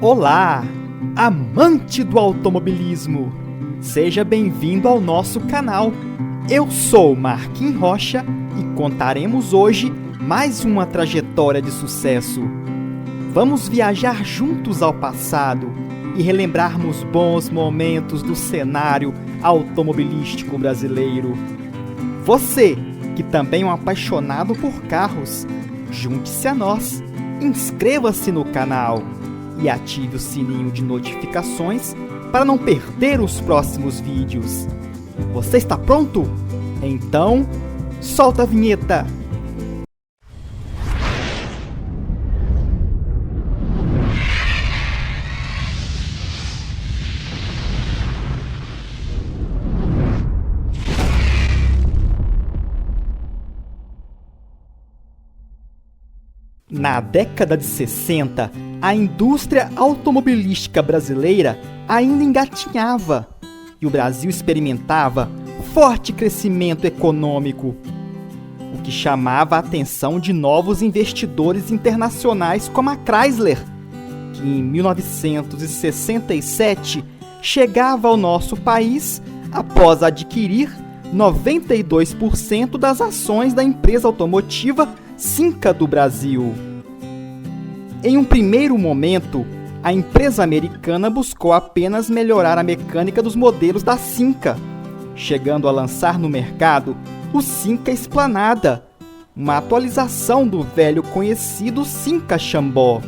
Olá, amante do automobilismo! Seja bem-vindo ao nosso canal. Eu sou Marquinhos Rocha e contaremos hoje mais uma trajetória de sucesso. Vamos viajar juntos ao passado e relembrarmos bons momentos do cenário automobilístico brasileiro. Você, que também é um apaixonado por carros, junte-se a nós, inscreva-se no canal e ative o sininho de notificações para não perder os próximos vídeos. Você está pronto? Então, solta a vinheta! Na década de 60, a indústria automobilística brasileira ainda engatinhava e o Brasil experimentava forte crescimento econômico, o que chamava a atenção de novos investidores internacionais como a Chrysler, que em 1967 chegava ao nosso país após adquirir 92% das ações da empresa automotiva Cinca do Brasil. Em um primeiro momento, a empresa americana buscou apenas melhorar a mecânica dos modelos da Cinca, chegando a lançar no mercado o Cinca Esplanada, uma atualização do velho conhecido Cinca Chambó.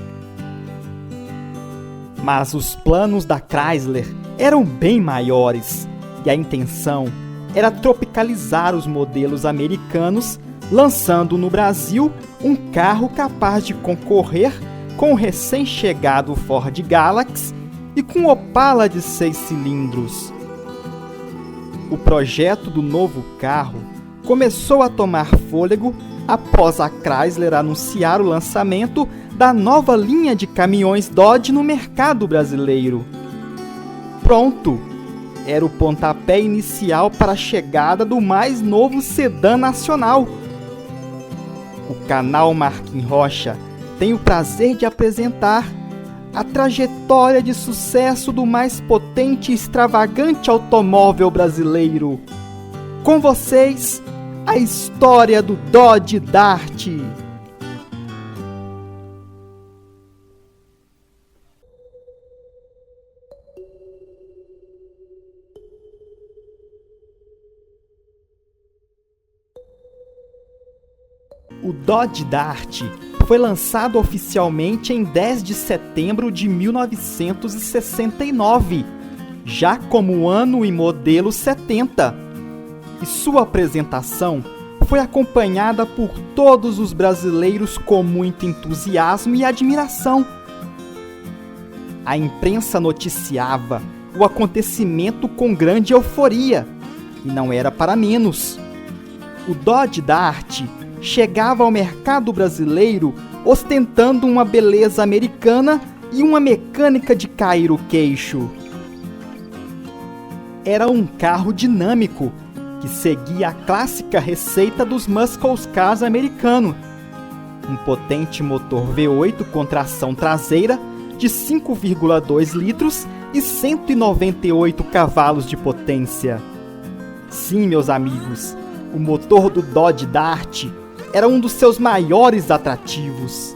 Mas os planos da Chrysler eram bem maiores, e a intenção era tropicalizar os modelos americanos, lançando no Brasil um carro capaz de concorrer com o recém-chegado Ford Galaxy e com o Opala de 6 cilindros. O projeto do novo carro começou a tomar fôlego após a Chrysler anunciar o lançamento da nova linha de caminhões Dodge no mercado brasileiro. Pronto! Era o pontapé inicial para a chegada do mais novo sedã nacional. O canal Marquinhos Rocha tem o prazer de apresentar a trajetória de sucesso do mais potente e extravagante automóvel brasileiro. Com vocês, a história do Dodge Dart. O Dodge Dart foi lançado oficialmente em 10 de setembro de 1969, já como ano e modelo 70, e sua apresentação foi acompanhada por todos os brasileiros com muito entusiasmo e admiração. A imprensa noticiava o acontecimento com grande euforia, e não era para menos. O Dodge Dart chegava ao mercado brasileiro ostentando uma beleza americana e uma mecânica de cair o queixo. Era um carro dinâmico que seguia a clássica receita dos muscle cars americanos. Um potente motor V8 com tração traseira de 5,2 litros e 198 cavalos de potência. Sim, meus amigos, o motor do Dodge Dart era um dos seus maiores atrativos.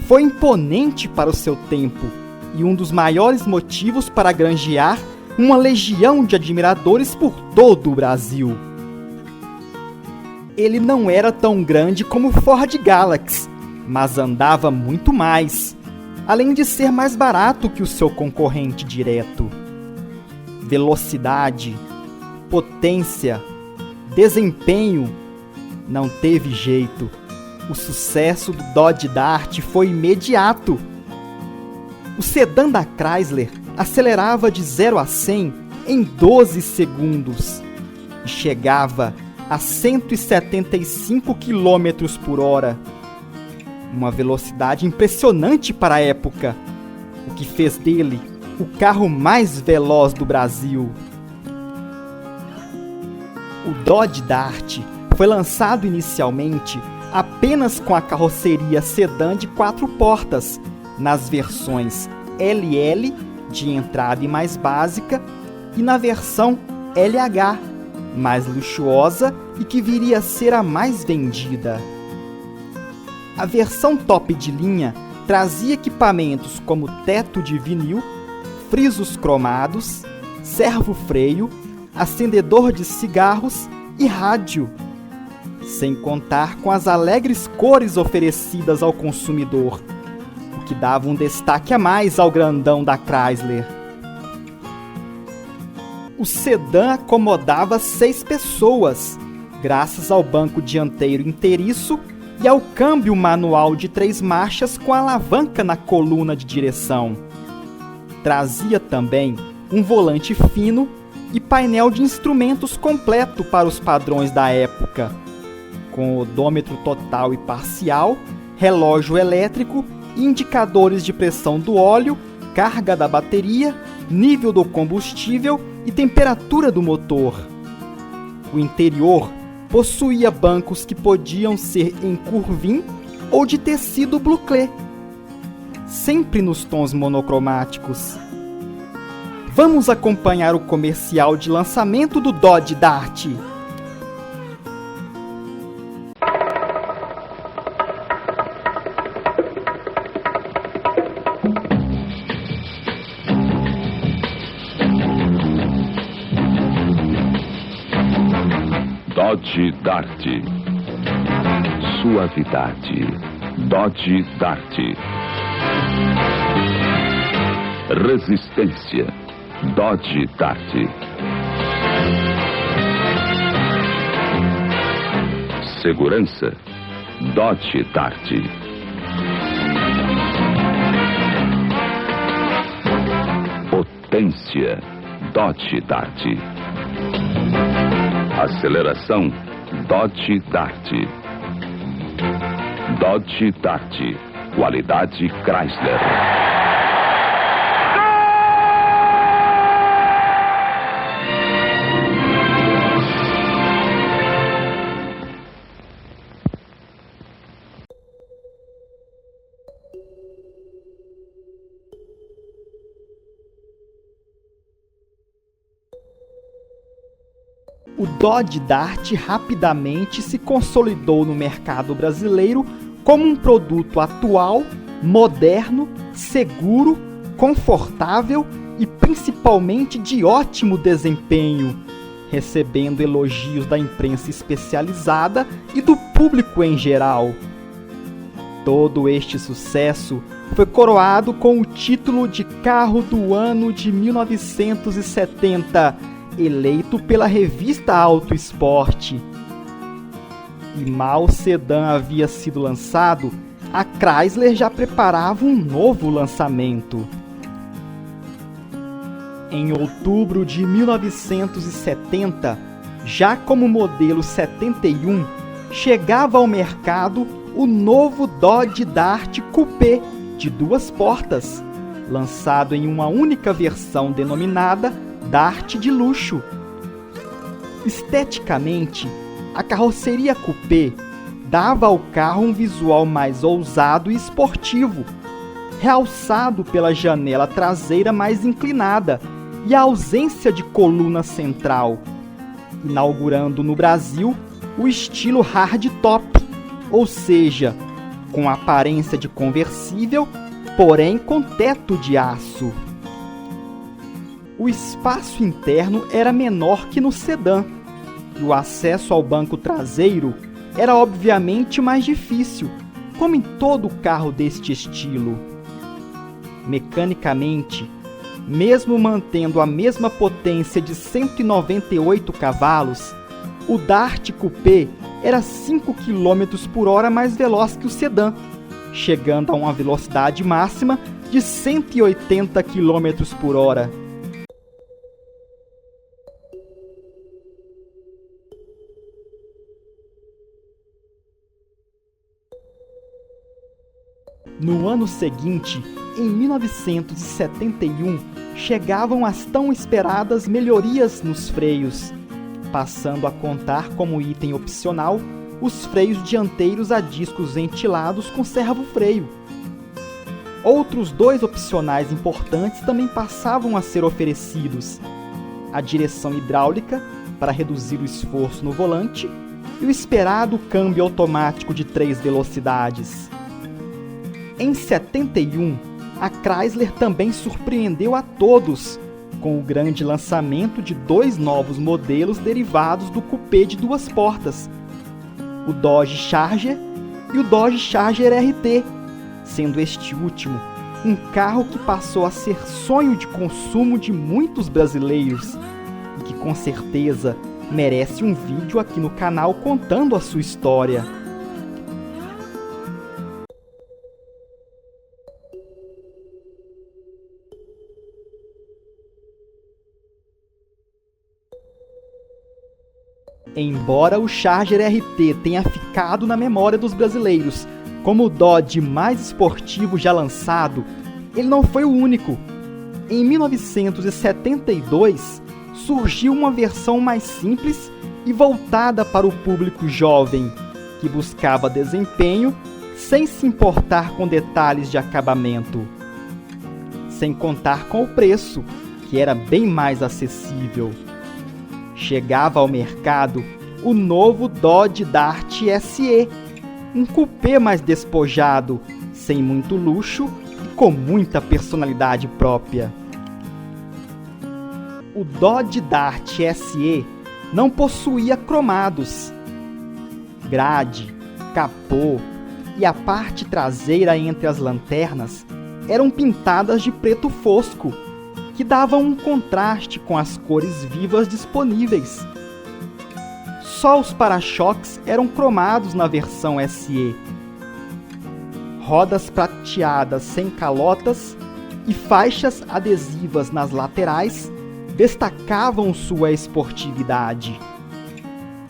Foi imponente para o seu tempo e um dos maiores motivos para granjear uma legião de admiradores por todo o Brasil. Ele não era tão grande como o Ford Galaxy, mas andava muito mais, além de ser mais barato que o seu concorrente direto. Velocidade, potência, desempenho, não teve jeito. O sucesso do Dodge Dart foi imediato. O sedã da Chrysler acelerava de 0 a 100 em 12 segundos e chegava a 175 km por hora. Uma velocidade impressionante para a época, o que fez dele o carro mais veloz do Brasil. O Dodge Dart foi lançado inicialmente apenas com a carroceria sedã de 4 portas, nas versões LL, de entrada mais básica, e na versão LH, mais luxuosa e que viria a ser a mais vendida. A versão top de linha trazia equipamentos como teto de vinil, frisos cromados, servo-freio, acendedor de cigarros e rádio, sem contar com as alegres cores oferecidas ao consumidor, o que dava um destaque a mais ao grandão da Chrysler. O sedã acomodava 6 pessoas, graças ao banco dianteiro inteiriço e ao câmbio manual de 3 marchas com alavanca na coluna de direção. Trazia também um volante fino e painel de instrumentos completo para os padrões da época, com odômetro total e parcial, relógio elétrico, indicadores de pressão do óleo, carga da bateria, nível do combustível e temperatura do motor. O interior possuía bancos que podiam ser em curvim ou de tecido bluclé, sempre nos tons monocromáticos. Vamos acompanhar o comercial de lançamento do Dodge Dart. Dodge Dart. Suavidade. Dodge Dart. Resistência. Dodge Dart. Segurança. Dodge Dart. Potência. Dodge Dart. Aceleração. Dodge Dart. Dodge Dart. Qualidade Chrysler. O Dodge Dart rapidamente se consolidou no mercado brasileiro como um produto atual, moderno, seguro, confortável e principalmente de ótimo desempenho, recebendo elogios da imprensa especializada e do público em geral. Todo este sucesso foi coroado com o título de Carro do Ano de 1970, eleito pela revista Auto Esporte. E mal o sedã havia sido lançado, a Chrysler já preparava um novo lançamento. Em outubro de 1970, já como modelo 71, chegava ao mercado o novo Dodge Dart Coupé de 2 portas, lançado em uma única versão denominada Dart de luxo. Esteticamente, a carroceria coupé dava ao carro um visual mais ousado e esportivo, realçado pela janela traseira mais inclinada e a ausência de coluna central, inaugurando no Brasil o estilo hardtop, ou seja, com aparência de conversível, porém com teto de aço. O espaço interno era menor que no sedã, e o acesso ao banco traseiro era obviamente mais difícil, como em todo carro deste estilo. Mecanicamente, mesmo mantendo a mesma potência de 198 cavalos, o Dart Coupé era 5 km por hora mais veloz que o sedã, chegando a uma velocidade máxima de 180 km por hora. No ano seguinte, em 1971, chegavam as tão esperadas melhorias nos freios, passando a contar como item opcional os freios dianteiros a discos ventilados com servo-freio. Outros 2 opcionais importantes também passavam a ser oferecidos: a direção hidráulica, para reduzir o esforço no volante, e o esperado câmbio automático de 3 velocidades. Em 71, a Chrysler também surpreendeu a todos com o grande lançamento de 2 novos modelos derivados do coupé de 2 portas, o Dodge Charger e o Dodge Charger RT, sendo este último um carro que passou a ser sonho de consumo de muitos brasileiros e que com certeza merece um vídeo aqui no canal contando a sua história. Embora o Charger RT tenha ficado na memória dos brasileiros como o Dodge mais esportivo já lançado, ele não foi o único. Em 1972, surgiu uma versão mais simples e voltada para o público jovem, que buscava desempenho sem se importar com detalhes de acabamento. Sem contar com o preço, que era bem mais acessível. Chegava ao mercado o novo Dodge Dart SE, um coupé mais despojado, sem muito luxo e com muita personalidade própria. O Dodge Dart SE não possuía cromados. Grade, capô e a parte traseira entre as lanternas eram pintadas de preto fosco, que davam um contraste com as cores vivas disponíveis. Só os para-choques eram cromados na versão SE. Rodas prateadas sem calotas e faixas adesivas nas laterais destacavam sua esportividade.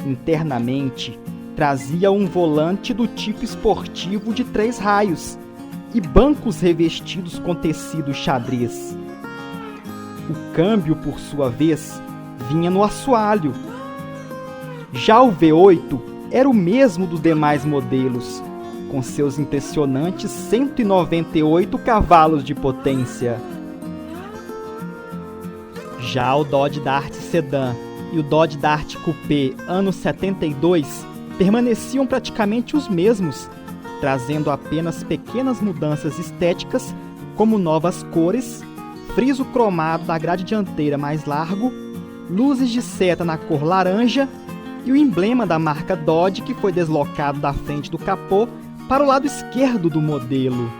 Internamente, trazia um volante do tipo esportivo de 3 raios e bancos revestidos com tecido xadrez. O câmbio, por sua vez, vinha no assoalho. Já o V8 era o mesmo dos demais modelos, com seus impressionantes 198 cavalos de potência. Já o Dodge Dart Sedan e o Dodge Dart Coupé anos 72 permaneciam praticamente os mesmos, trazendo apenas pequenas mudanças estéticas, como novas cores, friso cromado da grade dianteira mais largo, luzes de seta na cor laranja e o emblema da marca Dodge, que foi deslocado da frente do capô para o lado esquerdo do modelo.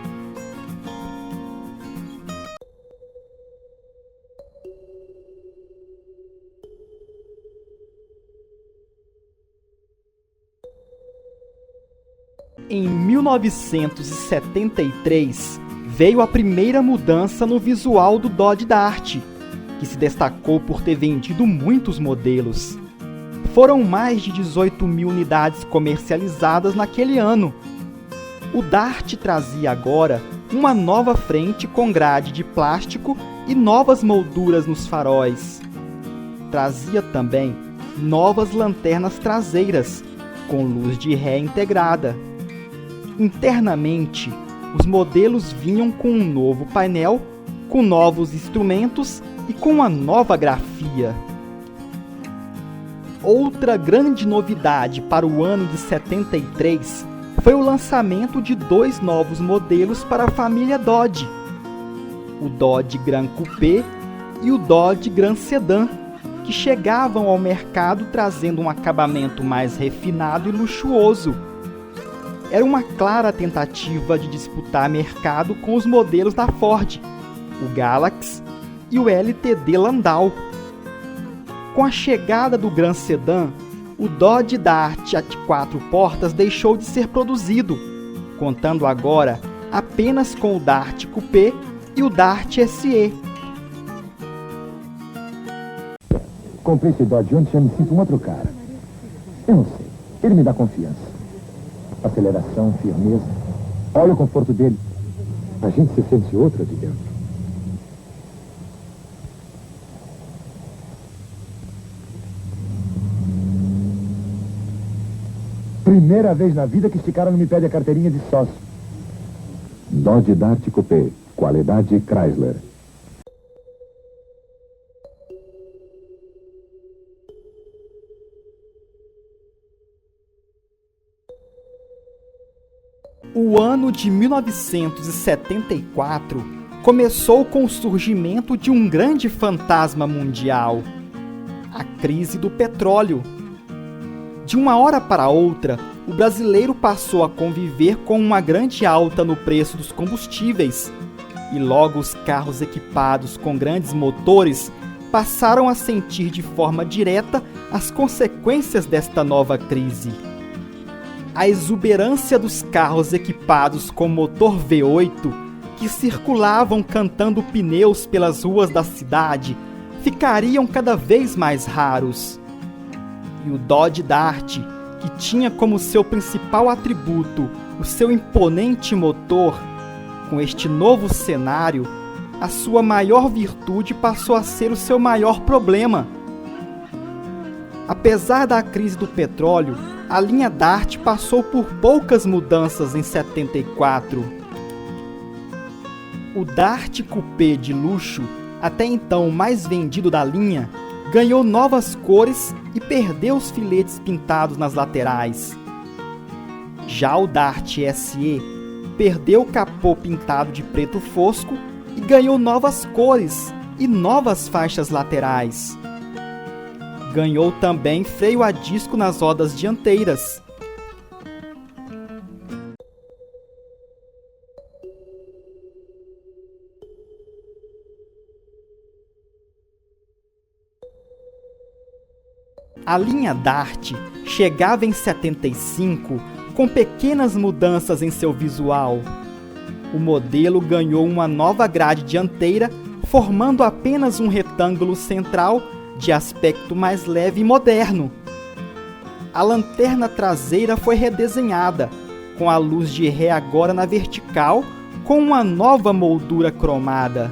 Em 1973, veio a primeira mudança no visual do Dodge Dart, que se destacou por ter vendido muitos modelos. Foram mais de 18.000 unidades comercializadas naquele ano. O Dart trazia agora uma nova frente com grade de plástico e novas molduras nos faróis. Trazia também novas lanternas traseiras, com luz de ré integrada. Internamente, os modelos vinham com um novo painel, com novos instrumentos e com uma nova grafia. Outra grande novidade para o ano de 73 foi o lançamento de 2 novos modelos para a família Dodge, o Dodge Grand Coupé e o Dodge Grand Sedan, que chegavam ao mercado trazendo um acabamento mais refinado e luxuoso. Era uma clara tentativa de disputar mercado com os modelos da Ford, o Galax e o LTD Landau. Com a chegada do Grand Sedan, o Dodge Dart de 4 portas deixou de ser produzido, contando agora apenas com o Dart Coupé e o Dart SE. Comprei esse Dodge ontem e já me sinto um outro cara. Eu não sei, ele me dá confiança. Aceleração, firmeza. Olha o conforto dele. A gente se sente outra de dentro. Primeira vez na vida que esse cara não me pede a carteirinha de sócio. Dodge Dart Coupé, qualidade Chrysler. O ano de 1974 começou com o surgimento de um grande fantasma mundial, a crise do petróleo. De uma hora para outra, o brasileiro passou a conviver com uma grande alta no preço dos combustíveis, e logo os carros equipados com grandes motores passaram a sentir de forma direta as consequências desta nova crise. A exuberância dos carros equipados com motor V8, que circulavam cantando pneus pelas ruas da cidade, ficariam cada vez mais raros. E o Dodge Dart, que tinha como seu principal atributo o seu imponente motor, com este novo cenário, a sua maior virtude passou a ser o seu maior problema. Apesar da crise do petróleo, a linha Dart passou por poucas mudanças em 74. O Dart Coupé de luxo, até então o mais vendido da linha, ganhou novas cores e perdeu os filetes pintados nas laterais. Já o Dart SE perdeu o capô pintado de preto fosco e ganhou novas cores e novas faixas laterais. Ganhou também freio a disco nas rodas dianteiras. A linha Dart chegava em 75 com pequenas mudanças em seu visual. O modelo ganhou uma nova grade dianteira, formando apenas um retângulo central de aspecto mais leve e moderno. A lanterna traseira foi redesenhada, com a luz de ré agora na vertical, com uma nova moldura cromada.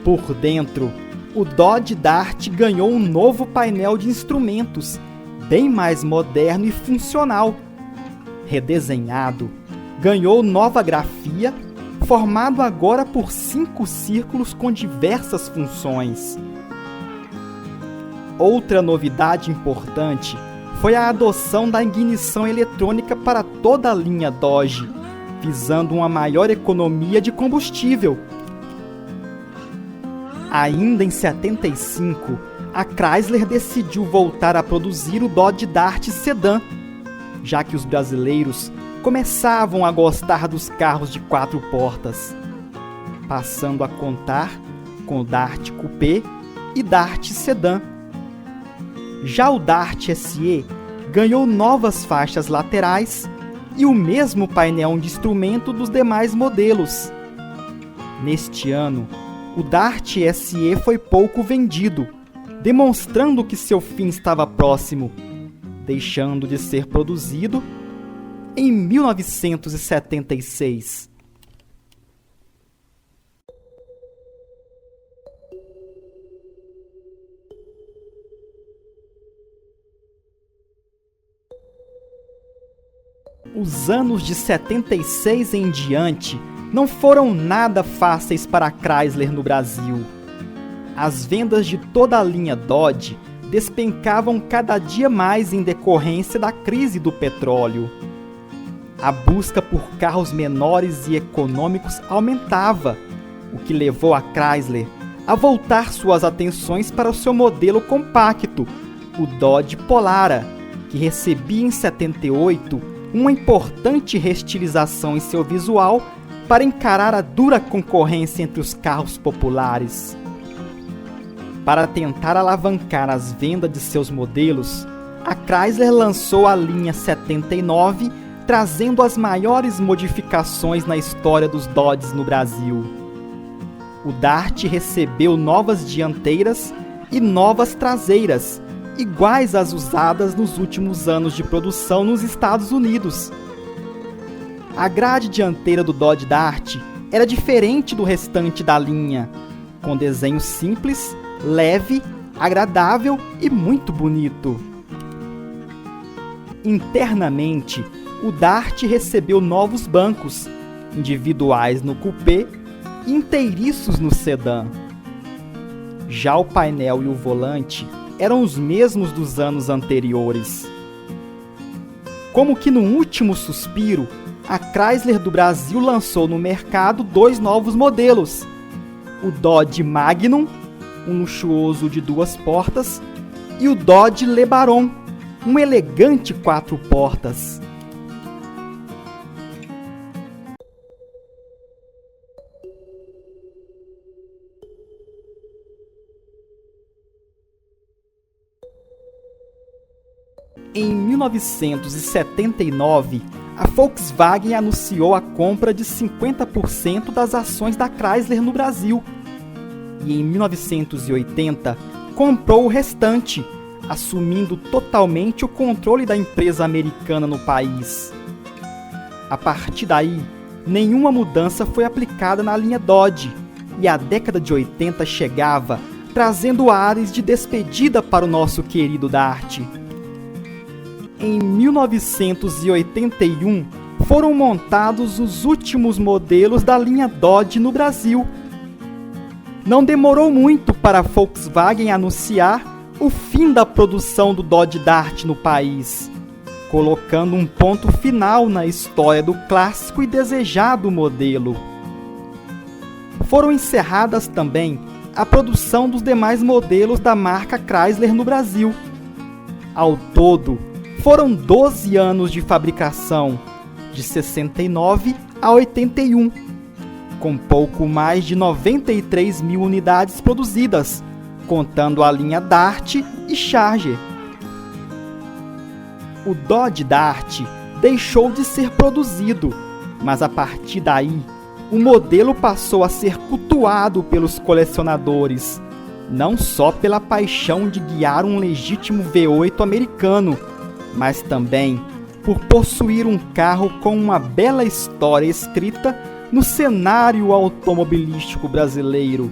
Por dentro, o Dodge Dart ganhou um novo painel de instrumentos, bem mais moderno e funcional. Redesenhado, ganhou nova grafia, formado agora por 5 círculos com diversas funções. Outra novidade importante foi a adoção da ignição eletrônica para toda a linha Dodge, visando uma maior economia de combustível. Ainda em 75, a Chrysler decidiu voltar a produzir o Dodge Dart Sedan, já que os brasileiros começavam a gostar dos carros de 4 portas, passando a contar com o Dart Coupé e Dart Sedan. Já o Dart SE ganhou novas faixas laterais e o mesmo painel de instrumento dos demais modelos. Neste ano, o Dart SE foi pouco vendido, demonstrando que seu fim estava próximo, deixando de ser produzido em 1976. Os anos de 76 em diante não foram nada fáceis para a Chrysler no Brasil. As vendas de toda a linha Dodge despencavam cada dia mais em decorrência da crise do petróleo. A busca por carros menores e econômicos aumentava, o que levou a Chrysler a voltar suas atenções para o seu modelo compacto, o Dodge Polara, que recebia em 78 uma importante restilização em seu visual para encarar a dura concorrência entre os carros populares. Para tentar alavancar as vendas de seus modelos, a Chrysler lançou a linha 79, trazendo as maiores modificações na história dos Dodges no Brasil. O Dart recebeu novas dianteiras e novas traseiras, iguais às usadas nos últimos anos de produção nos Estados Unidos. A grade dianteira do Dodge Dart era diferente do restante da linha, com desenho simples, leve, agradável e muito bonito. Internamente, o Dart recebeu novos bancos, individuais no coupé e inteiriços no sedã. Já o painel e o volante eram os mesmos dos anos anteriores. Como que no último suspiro, a Chrysler do Brasil lançou no mercado 2 novos modelos: o Dodge Magnum, um luxuoso de 2 portas, e o Dodge LeBaron, um elegante 4 portas. Em 1979, a Volkswagen anunciou a compra de 50% das ações da Chrysler no Brasil. E em 1980, comprou o restante, assumindo totalmente o controle da empresa americana no país. A partir daí, nenhuma mudança foi aplicada na linha Dodge, e a década de 80 chegava, trazendo ares de despedida para o nosso querido Dart. Em 1981, foram montados os últimos modelos da linha Dodge no Brasil. Não demorou muito para a Volkswagen anunciar o fim da produção do Dodge Dart no país, colocando um ponto final na história do clássico e desejado modelo. Foram encerradas também a produção dos demais modelos da marca Chrysler no Brasil. Ao todo, foram 12 anos de fabricação, de 69 a 81, com pouco mais de 93 mil unidades produzidas, contando a linha Dart e Charger. O Dodge Dart deixou de ser produzido, mas a partir daí, o modelo passou a ser cultuado pelos colecionadores, não só pela paixão de guiar um legítimo V8 americano, mas também por possuir um carro com uma bela história escrita no cenário automobilístico brasileiro,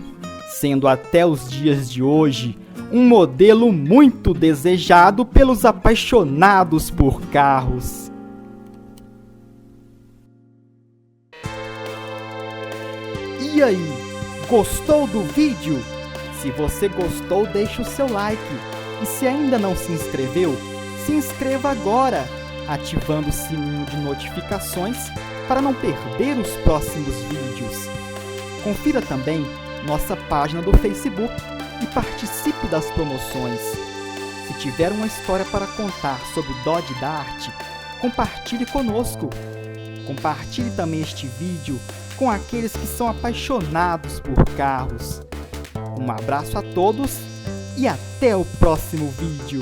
sendo até os dias de hoje um modelo muito desejado pelos apaixonados por carros. E aí, gostou do vídeo? Se você gostou, deixe o seu like. E se ainda não se inscreveu, se inscreva agora, ativando o sininho de notificações para não perder os próximos vídeos. Confira também nossa página do Facebook e participe das promoções. Se tiver uma história para contar sobre Dodge Dart, compartilhe conosco. Compartilhe também este vídeo com aqueles que são apaixonados por carros. Um abraço a todos e até o próximo vídeo.